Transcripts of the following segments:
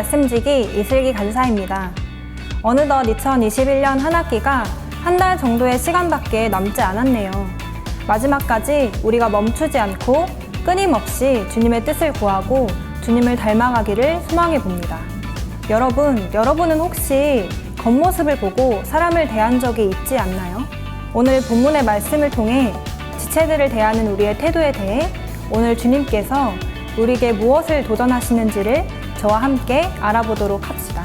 말씀지기 이슬기 간사입니다. 어느덧 2021년 한 학기가 한 달 정도의 시간밖에 남지 않았네요. 마지막까지 우리가 멈추지 않고 끊임없이 주님의 뜻을 구하고 주님을 닮아가기를 소망해 봅니다. 여러분은 혹시 겉모습을 보고 사람을 대한 적이 있지 않나요? 오늘 본문의 말씀을 통해 지체들을 대하는 우리의 태도에 대해 오늘 주님께서 우리에게 무엇을 도전하시는지를 저와 함께 알아보도록 합시다.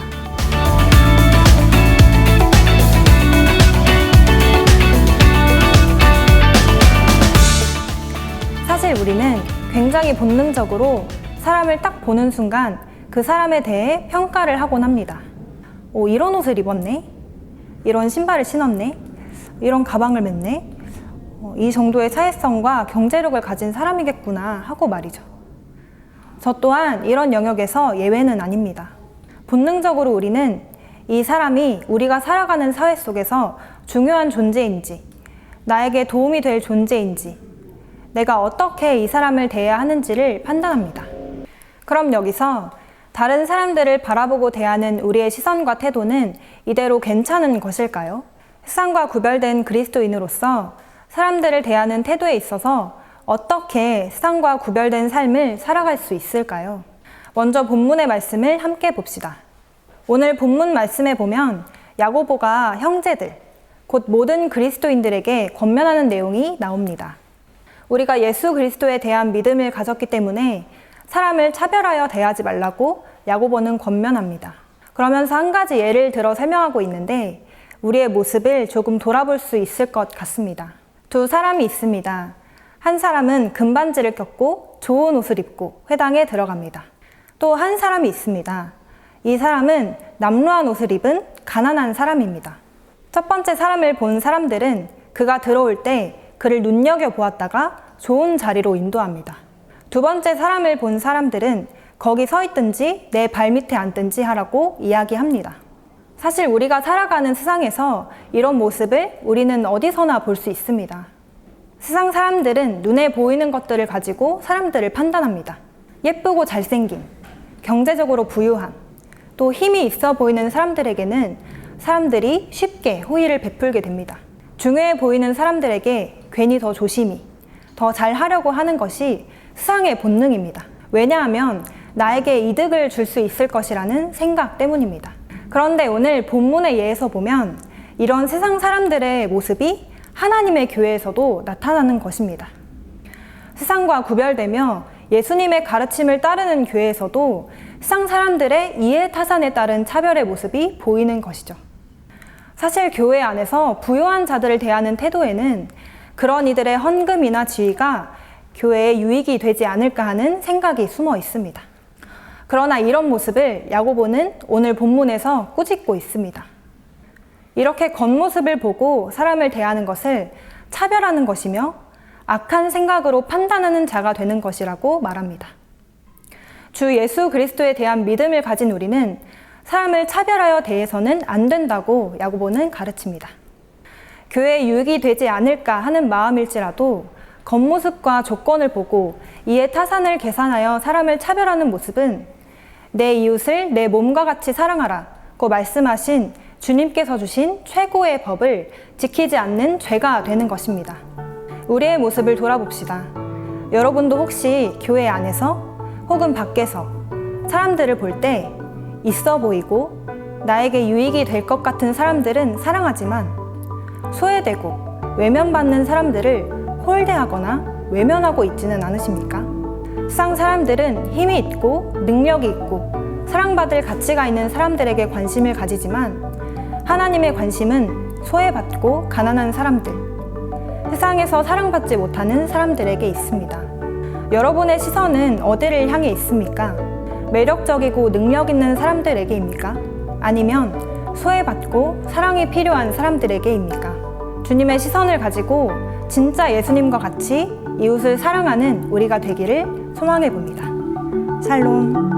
사실 우리는 굉장히 본능적으로 사람을 딱 보는 순간 그 사람에 대해 평가를 하곤 합니다. 이런 옷을 입었네? 이런 신발을 신었네? 이런 가방을 맸네? 이 정도의 사회성과 경제력을 가진 사람이겠구나 하고 말이죠. 저 또한 이런 영역에서 예외는 아닙니다. 본능적으로 우리는 이 사람이 우리가 살아가는 사회 속에서 중요한 존재인지, 나에게 도움이 될 존재인지, 내가 어떻게 이 사람을 대해야 하는지를 판단합니다. 그럼 여기서 다른 사람들을 바라보고 대하는 우리의 시선과 태도는 이대로 괜찮은 것일까요? 세상과 구별된 그리스도인으로서 사람들을 대하는 태도에 있어서 어떻게 세상과 구별된 삶을 살아갈 수 있을까요? 먼저 본문의 말씀을 함께 봅시다. 오늘 본문 말씀에 보면 야고보가 형제들, 곧 모든 그리스도인들에게 권면하는 내용이 나옵니다. 우리가 예수 그리스도에 대한 믿음을 가졌기 때문에 사람을 차별하여 대하지 말라고 야고보는 권면합니다. 그러면서 한 가지 예를 들어 설명하고 있는데 우리의 모습을 조금 돌아볼 수 있을 것 같습니다. 두 사람이 있습니다. 한 사람은 금반지를 꼈고 좋은 옷을 입고 회당에 들어갑니다. 또 한 사람이 있습니다. 이 사람은 남루한 옷을 입은 가난한 사람입니다. 첫 번째 사람을 본 사람들은 그가 들어올 때 그를 눈여겨보았다가 좋은 자리로 인도합니다. 두 번째 사람을 본 사람들은 거기 서 있든지 내 발밑에 앉든지 하라고 이야기합니다. 사실 우리가 살아가는 세상에서 이런 모습을 우리는 어디서나 볼 수 있습니다. 세상 사람들은 눈에 보이는 것들을 가지고 사람들을 판단합니다. 예쁘고 잘생김, 경제적으로 부유함, 또 힘이 있어 보이는 사람들에게는 사람들이 쉽게 호의를 베풀게 됩니다. 중요해 보이는 사람들에게 괜히 더 조심히, 더 잘하려고 하는 것이 세상의 본능입니다. 왜냐하면 나에게 이득을 줄 수 있을 것이라는 생각 때문입니다. 그런데 오늘 본문의 예에서 보면 이런 세상 사람들의 모습이 하나님의 교회에서도 나타나는 것입니다. 세상과 구별되며 예수님의 가르침을 따르는 교회에서도 세상 사람들의 이해타산에 따른 차별의 모습이 보이는 것이죠. 사실 교회 안에서 부유한 자들을 대하는 태도에는 그런 이들의 헌금이나 지위가 교회에 유익이 되지 않을까 하는 생각이 숨어 있습니다. 그러나 이런 모습을 야고보는 오늘 본문에서 꾸짖고 있습니다. 이렇게 겉모습을 보고 사람을 대하는 것을 차별하는 것이며 악한 생각으로 판단하는 자가 되는 것이라고 말합니다. 주 예수 그리스도에 대한 믿음을 가진 우리는 사람을 차별하여 대해서는 안 된다고 야고보는 가르칩니다. 교회에 유익이 되지 않을까 하는 마음일지라도 겉모습과 조건을 보고 이에 타산을 계산하여 사람을 차별하는 모습은 내 이웃을 내 몸과 같이 사랑하라고 말씀하신 주님께서 주신 최고의 법을 지키지 않는 죄가 되는 것입니다. 우리의 모습을 돌아봅시다. 여러분도 혹시 교회 안에서 혹은 밖에서 사람들을 볼 때 있어 보이고 나에게 유익이 될 것 같은 사람들은 사랑하지만 소외되고 외면받는 사람들을 홀대하거나 외면하고 있지는 않으십니까? 세상 사람들은 힘이 있고 능력이 있고 사랑받을 가치가 있는 사람들에게 관심을 가지지만 하나님의 관심은 소외받고 가난한 사람들, 세상에서 사랑받지 못하는 사람들에게 있습니다. 여러분의 시선은 어디를 향해 있습니까? 매력적이고 능력 있는 사람들에게입니까? 아니면 소외받고 사랑이 필요한 사람들에게입니까? 주님의 시선을 가지고 진짜 예수님과 같이 이웃을 사랑하는 우리가 되기를 소망해 봅니다. 샬롬.